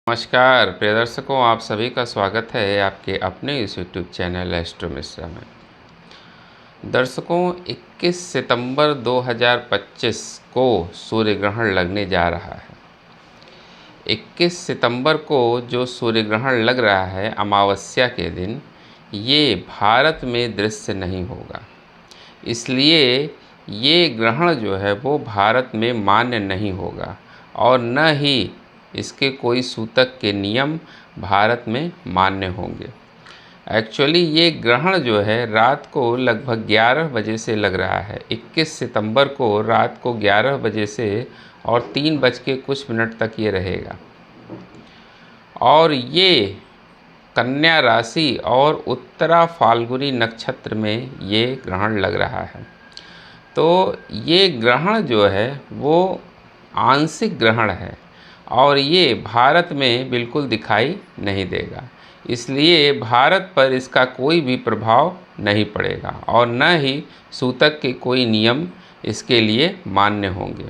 नमस्कार प्रिय दर्शकों, आप सभी का स्वागत है आपके अपने इस यूट्यूब चैनल एस्ट्रो मिश्रा में। दर्शकों, 21 सितंबर 2025 को सूर्य ग्रहण लगने जा रहा है। 21 सितंबर को जो सूर्य ग्रहण लग रहा है अमावस्या के दिन, ये भारत में दृश्य नहीं होगा। इसलिए ये ग्रहण जो है वो भारत में मान्य नहीं होगा और न ही इसके कोई सूतक के नियम भारत में मान्य होंगे। एक्चुअली ये ग्रहण जो है रात को लगभग 11 बजे से लग रहा है। 21 सितंबर को रात को 11 बजे से और 3 बज के कुछ मिनट तक ये रहेगा और ये कन्या राशि और उत्तरा फाल्गुनी नक्षत्र में ये ग्रहण लग रहा है। तो ये ग्रहण जो है वो आंशिक ग्रहण है और ये भारत में बिल्कुल दिखाई नहीं देगा। इसलिए भारत पर इसका कोई भी प्रभाव नहीं पड़ेगा और न ही सूतक के कोई नियम इसके लिए मान्य होंगे।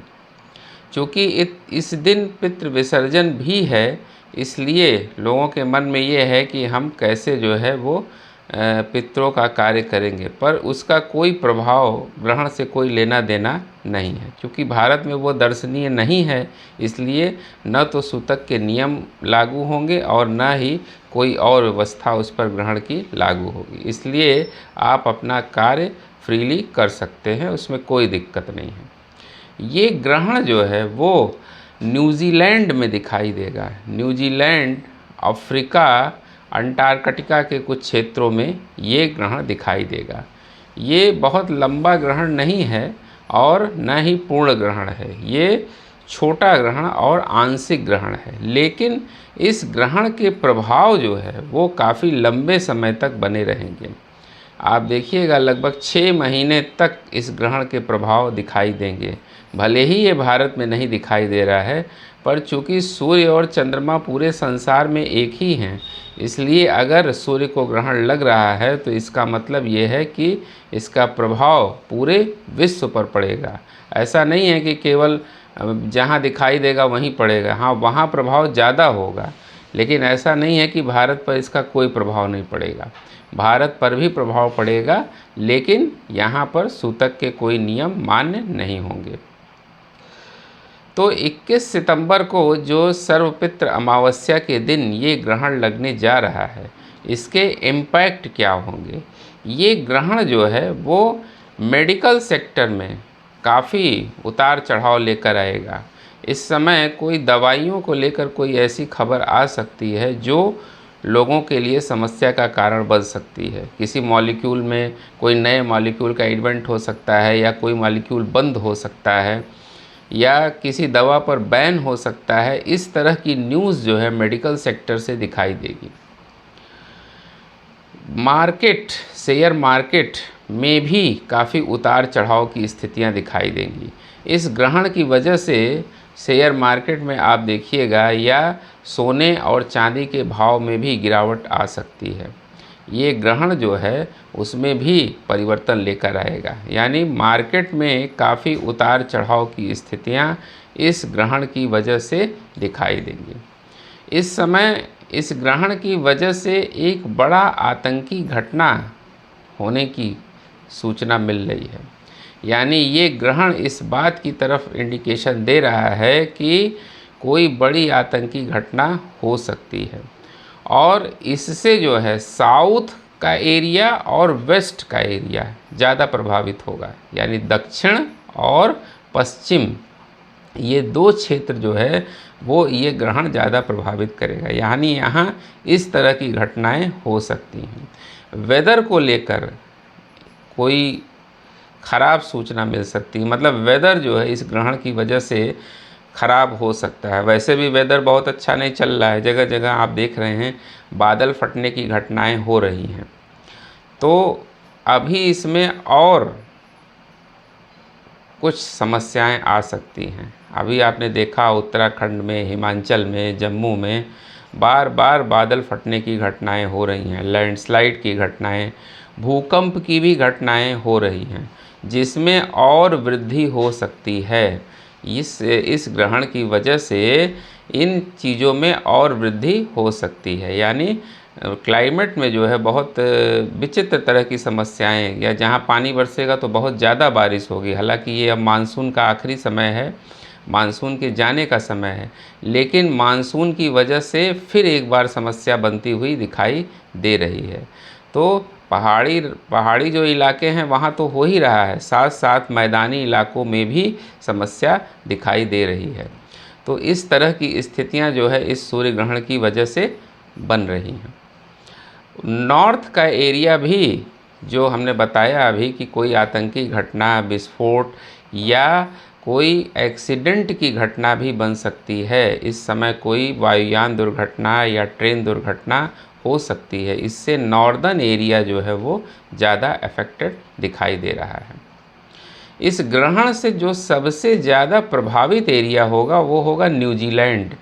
चूँकि इस दिन पितृ विसर्जन भी है, इसलिए लोगों के मन में ये है कि हम कैसे जो है वो पितरों का कार्य करेंगे, पर उसका कोई प्रभाव ग्रहण से कोई लेना देना नहीं है। क्योंकि भारत में वो दर्शनीय नहीं है, इसलिए न तो सूतक के नियम लागू होंगे और न ही कोई और व्यवस्था उस पर ग्रहण की लागू होगी। इसलिए आप अपना कार्य फ्रीली कर सकते हैं, उसमें कोई दिक्कत नहीं है। ये ग्रहण जो है वो न्यूजीलैंड में दिखाई देगा। न्यूजीलैंड, अफ्रीका, अंटार्कटिका के कुछ क्षेत्रों में ये ग्रहण दिखाई देगा। ये बहुत लंबा ग्रहण नहीं है और न ही पूर्ण ग्रहण है। ये छोटा ग्रहण और आंशिक ग्रहण है, लेकिन इस ग्रहण के प्रभाव जो है वो काफ़ी लंबे समय तक बने रहेंगे। आप देखिएगा लगभग 6 महीने तक इस ग्रहण के प्रभाव दिखाई देंगे। भले ही ये भारत में नहीं दिखाई दे रहा है, पर चूँकि सूर्य और चंद्रमा पूरे संसार में एक ही हैं, इसलिए अगर सूर्य को ग्रहण लग रहा है तो इसका मतलब ये है कि इसका प्रभाव पूरे विश्व पर पड़ेगा। ऐसा नहीं है कि केवल जहाँ दिखाई देगा वहीं पड़ेगा। हाँ, वहाँ प्रभाव ज़्यादा होगा, लेकिन ऐसा नहीं है कि भारत पर इसका कोई प्रभाव नहीं पड़ेगा। भारत पर भी प्रभाव पड़ेगा, लेकिन यहाँ पर सूतक के कोई नियम मान्य नहीं होंगे। तो 21 सितंबर को जो सर्वपित्र अमावस्या के दिन ये ग्रहण लगने जा रहा है, इसके इम्पैक्ट क्या होंगे? ये ग्रहण जो है वो मेडिकल सेक्टर में काफ़ी उतार चढ़ाव लेकर आएगा। इस समय कोई दवाइयों को लेकर कोई ऐसी खबर आ सकती है जो लोगों के लिए समस्या का कारण बन सकती है। किसी मॉलिक्यूल में कोई नए मॉलिक्यूल का इन्वेंट हो सकता है, या कोई मॉलिक्यूल बंद हो सकता है, या किसी दवा पर बैन हो सकता है। इस तरह की न्यूज़ जो है मेडिकल सेक्टर से दिखाई देगी। मार्केट, शेयर मार्केट में भी काफ़ी उतार चढ़ाव की स्थितियां दिखाई देंगी। इस ग्रहण की वजह से शेयर मार्केट में आप देखिएगा या सोने और चांदी के भाव में भी गिरावट आ सकती है। ये ग्रहण जो है उसमें भी परिवर्तन लेकर आएगा, यानी मार्केट में काफ़ी उतार चढ़ाव की स्थितियां इस ग्रहण की वजह से दिखाई देंगी। इस समय इस ग्रहण की वजह से एक बड़ा आतंकी घटना होने की सूचना मिल रही है। यानी ये ग्रहण इस बात की तरफ इंडिकेशन दे रहा है कि कोई बड़ी आतंकी घटना हो सकती है और इससे जो है साउथ का एरिया और वेस्ट का एरिया ज़्यादा प्रभावित होगा। यानी दक्षिण और पश्चिम, ये दो क्षेत्र जो है वो ये ग्रहण ज़्यादा प्रभावित करेगा। यानी यहाँ इस तरह की घटनाएं हो सकती हैं। वेदर को लेकर कोई ख़राब सूचना मिल सकती है, मतलब वेदर जो है इस ग्रहण की वजह से ख़राब हो सकता है। वैसे भी वेदर बहुत अच्छा नहीं चल रहा है, जगह जगह आप देख रहे हैं बादल फटने की घटनाएं हो रही हैं। तो अभी इसमें और कुछ समस्याएं आ सकती हैं। अभी आपने देखा उत्तराखंड में, हिमाचल में, जम्मू में बार बार बादल फटने की घटनाएं हो रही हैं, लैंडस्लाइड की घटनाएं, भूकंप की भी घटनाएं हो रही हैं, जिसमें और वृद्धि हो सकती है। इस ग्रहण की वजह से इन चीज़ों में और वृद्धि हो सकती है। यानी क्लाइमेट में जो है बहुत विचित्र तरह की समस्याएं, या जहां पानी बरसेगा तो बहुत ज़्यादा बारिश होगी। हालांकि ये अब मानसून का आखिरी समय है, मानसून के जाने का समय है, लेकिन मानसून की वजह से फिर एक बार समस्या बनती हुई दिखाई दे रही है। तो पहाड़ी जो इलाके हैं वहाँ तो हो ही रहा है, साथ साथ मैदानी इलाकों में भी समस्या दिखाई दे रही है। तो इस तरह की स्थितियाँ जो है इस सूर्य ग्रहण की वजह से बन रही हैं। नॉर्थ का एरिया भी, जो हमने बताया अभी कि कोई आतंकी घटना, विस्फोट या कोई एक्सीडेंट की घटना भी बन सकती है। इस समय कोई वायुयान दुर्घटना या ट्रेन दुर्घटना हो सकती है। इससे नॉर्दर्न एरिया जो है वो ज़्यादा अफेक्टेड दिखाई दे रहा है। इस ग्रहण से जो सबसे ज़्यादा प्रभावित एरिया होगा वो होगा न्यूजीलैंड।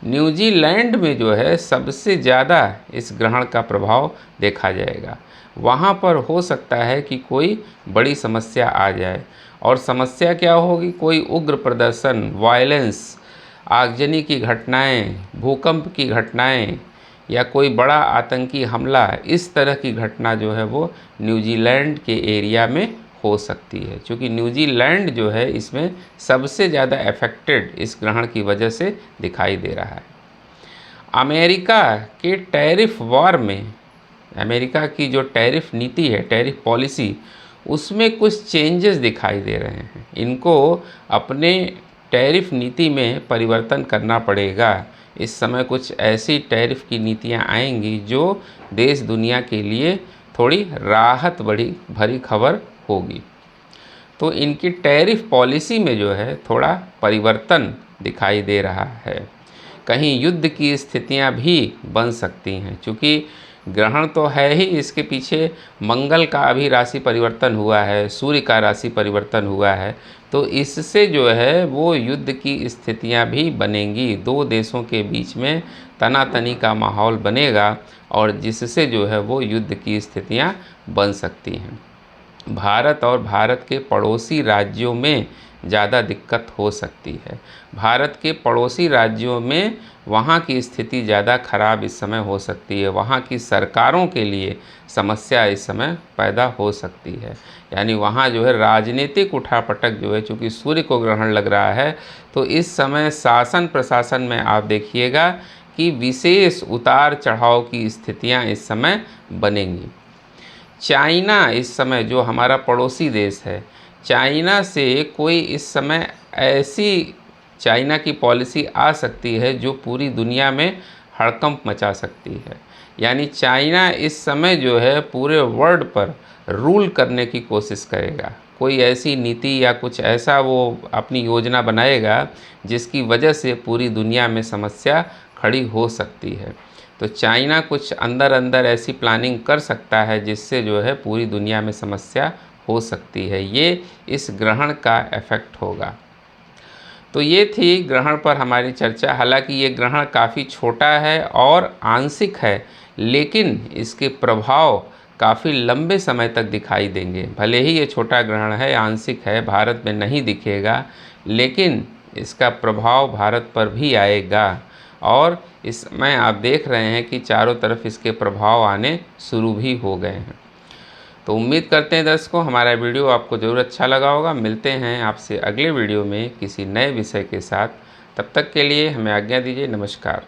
न्यूजीलैंड में जो है सबसे ज़्यादा इस ग्रहण का प्रभाव देखा जाएगा। वहाँ पर हो सकता है कि कोई बड़ी समस्या आ जाए। और समस्या क्या होगी? कोई उग्र प्रदर्शन, वायलेंस, आगजनी की घटनाएं, भूकंप की घटनाएं या कोई बड़ा आतंकी हमला, इस तरह की घटना जो है वो न्यूजीलैंड के एरिया में हो सकती है। क्योंकि न्यूजीलैंड जो है इसमें सबसे ज़्यादा अफेक्टेड इस ग्रहण की वजह से दिखाई दे रहा है। अमेरिका के टैरिफ वॉर में, अमेरिका की जो टैरिफ नीति है, टैरिफ पॉलिसी, उसमें कुछ चेंजेस दिखाई दे रहे हैं। इनको अपने टैरिफ नीति में परिवर्तन करना पड़ेगा। इस समय कुछ ऐसी टैरिफ की नीतियां आएंगी जो देश दुनिया के लिए थोड़ी राहत भरी खबर होगी। तो इनकी टैरिफ पॉलिसी में जो है थोड़ा परिवर्तन दिखाई दे रहा है। कहीं युद्ध की स्थितियां भी बन सकती हैं, क्योंकि ग्रहण तो है ही, इसके पीछे मंगल का अभी राशि परिवर्तन हुआ है, सूर्य का राशि परिवर्तन हुआ है। तो इससे जो है वो युद्ध की स्थितियां भी बनेंगी। दो देशों के बीच में तनातनी का माहौल बनेगा और जिससे जो है वो युद्ध की स्थितियां बन सकती हैं। भारत और भारत के पड़ोसी राज्यों में ज़्यादा दिक्कत हो सकती है। भारत के पड़ोसी राज्यों में वहाँ की स्थिति ज़्यादा खराब इस समय हो सकती है। वहाँ की सरकारों के लिए समस्या इस समय पैदा हो सकती है। यानी वहाँ जो है राजनीतिक उठापटक जो है, चूँकि सूर्य को ग्रहण लग रहा है, तो इस समय शासन प्रशासन में आप देखिएगा कि विशेष उतार चढ़ाव की स्थितियाँ इस समय बनेंगी। चाइना इस समय, जो हमारा पड़ोसी देश है, चाइना से कोई इस समय ऐसी चाइना की पॉलिसी आ सकती है जो पूरी दुनिया में हड़कंप मचा सकती है। यानी चाइना इस समय जो है पूरे वर्ल्ड पर रूल करने की कोशिश करेगा। कोई ऐसी नीति या कुछ ऐसा वो अपनी योजना बनाएगा जिसकी वजह से पूरी दुनिया में समस्या खड़ी हो सकती है। तो चाइना कुछ अंदर अंदर ऐसी प्लानिंग कर सकता है जिससे जो है पूरी दुनिया में समस्या हो सकती है। ये इस ग्रहण का इफ़ेक्ट होगा। तो ये थी ग्रहण पर हमारी चर्चा। हालांकि ये ग्रहण काफ़ी छोटा है और आंशिक है, लेकिन इसके प्रभाव काफ़ी लंबे समय तक दिखाई देंगे। भले ही ये छोटा ग्रहण है, आंशिक है, भारत में नहीं दिखेगा, लेकिन इसका प्रभाव भारत पर भी आएगा। और इस समय आप देख रहे हैं कि चारों तरफ इसके प्रभाव आने शुरू भी हो गए हैं। तो उम्मीद करते हैं दर्शकों हमारा वीडियो आपको ज़रूर अच्छा लगा होगा। मिलते हैं आपसे अगले वीडियो में किसी नए विषय के साथ। तब तक के लिए हमें आज्ञा दीजिए। नमस्कार।